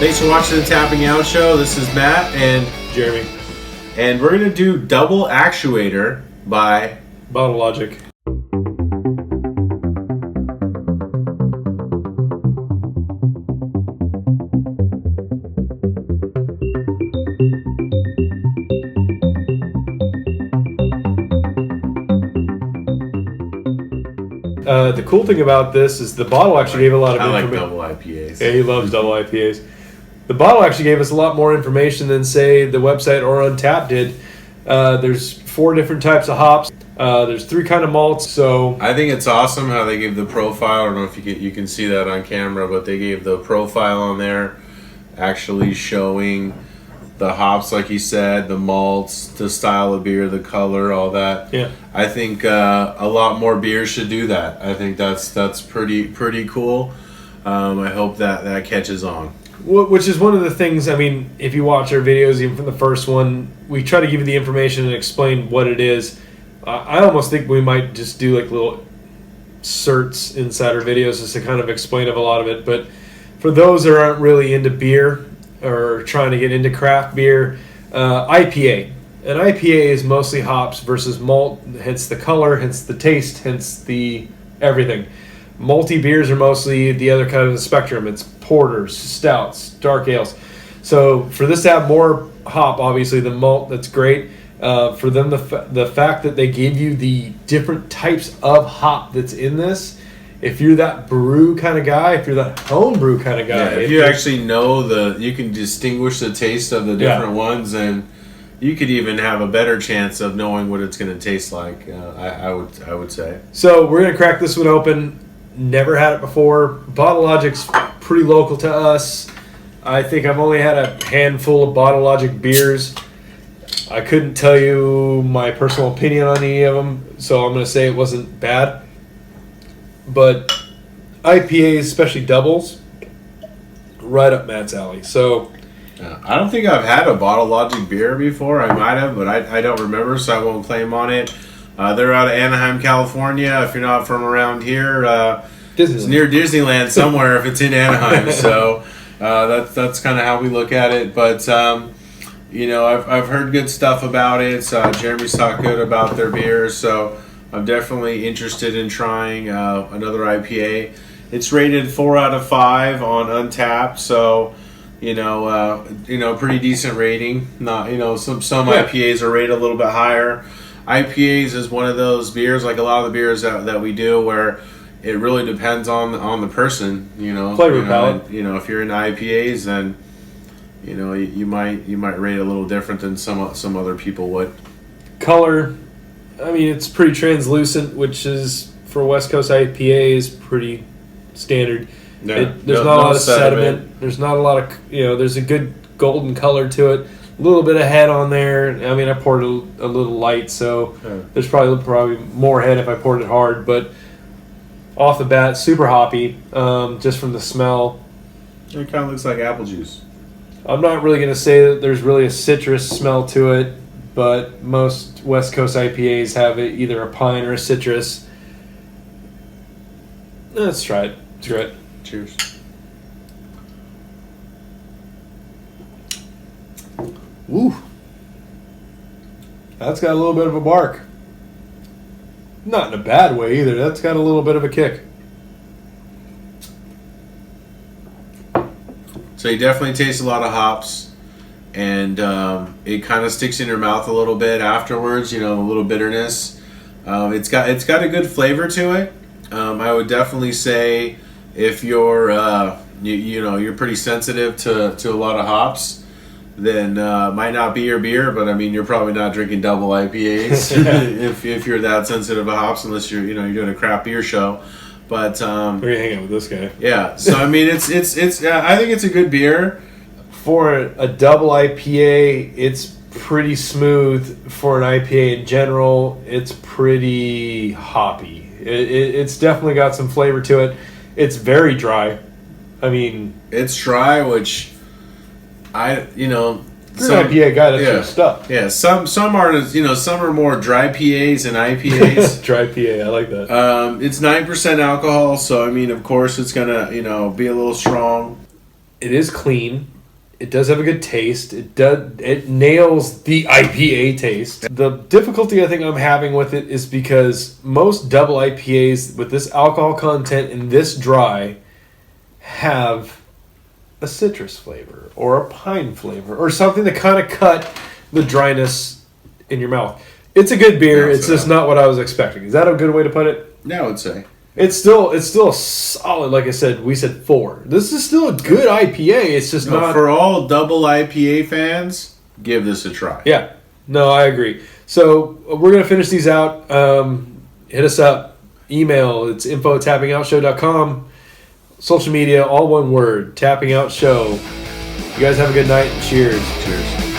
Thanks for watching the Tapping Out Show. This is Matt and Jeremy. And we're going to do Double Actuator by Bottle Logic. The cool thing about this is the bottle actually gave a lot of information. I like double IPAs. Yeah, he loves double IPAs. The bottle actually gave us a lot more information than, say, the website or Untapped did. There's 4 different types of hops. There's 3 kind of malts. So I think it's awesome how they gave the profile. I don't know if you can see that on camera, but they gave the profile on there, actually showing the hops, like you said, the malts, the style of beer, the color, all that. Yeah, I think a lot more beers should do that. I think that's pretty cool. I hope that catches on. which is one of the things. I mean, if you watch our videos, even from the first one, we try to give you the information and explain what it is. I almost think we might just do like little certs inside our videos just to kind of explain a lot of it. But for those that aren't really into beer or trying to get into craft beer, IPA. An IPA is mostly hops versus malt, hence the color, hence the taste, hence the everything. Malty beers are mostly the other kind of the spectrum. It's porters, stouts, dark ales. So for this to have more hop, obviously the malt, that's great. For them, the fact that they gave you the different types of hop that's in this, if you're that brew kind of guy, if you're that home brew kind of guy. Yeah, if you actually know you can distinguish the taste of the different ones, and you could even have a better chance of knowing what it's going to taste like. I would say. So we're gonna crack this one open. Never had it before. Bottle Logic's pretty local to us. I think I've only had a handful of Bottle Logic beers. I couldn't tell you my personal opinion on any of them, so I'm gonna say it wasn't bad. But IPAs, especially doubles, right up Matt's alley. So I don't think I've had a Bottle Logic beer before. I might have, but I don't remember, so I won't claim on it. They're out of Anaheim, California. If you're not from around here, it's near Disneyland somewhere if it's in Anaheim. So that's kind of how we look at it. But I've heard good stuff about it. Jeremy's talked good about their beers, so I'm definitely interested in trying another IPA. It's rated 4 out of 5 on Untapped, so pretty decent rating. Not some IPAs are rated a little bit higher. IPAs is one of those beers, like a lot of the beers that we do, where it really depends on the person. Flavor palette. If you're into IPAs, then you might rate a little different than some other people would. Color. I mean, it's pretty translucent, which is for West Coast IPA is pretty standard. Yeah. There's not a lot of sediment. There's not a lot of there's a good golden color to it. A little bit of head on there. I mean, I poured a little light, so there's probably more head if I poured it hard. But off the bat, super hoppy, just from the smell. It kind of looks like apple juice. I'm not really going to say that there's really a citrus smell to it, but most West Coast IPAs have either a pine or a citrus. Let's try it. Let's try it. Cheers. Ooh. That's got a little bit of a bark. Not in a bad way either. That's got a little bit of a kick. So you definitely taste a lot of hops, and it kind of sticks in your mouth a little bit afterwards. A little bitterness. It's got a good flavor to it. I would definitely say if you're you're pretty sensitive to a lot of hops, then might not be your beer. But I mean, you're probably not drinking double IPAs if you're that sensitive to hops, unless you're doing a craft beer show. But we're gonna hang out with this guy. Yeah. So I mean, it's I think it's a good beer. For a double IPA, it's pretty smooth. For an IPA in general, it's pretty hoppy. It's definitely got some flavor to it. It's very dry. I mean, it's dry, which Some IPA guy, that's your stuff. Yeah, some are some are more dry PAs and IPAs. Dry PA, I like that. It's 9% alcohol, so I mean, of course, it's gonna be a little strong. It is clean. It does have a good taste. It nails the IPA taste. The difficulty I think I'm having with it is because most double IPAs with this alcohol content and this dry have a citrus flavor or a pine flavor or something to kind of cut the dryness in your mouth. It's a good beer. It's just not what I was expecting. Is that a good way to put it? Yeah, I would say. It's still solid. Like I said, we said 4. This is still a good IPA. It's just not for all double IPA fans. Give this a try. Yeah, no, I agree. So we're gonna finish these out. Hit us up. Email. It's info@tappingoutshow.com. Social media, all one word. Tapping Out Show. You guys have a good night. Cheers. Cheers.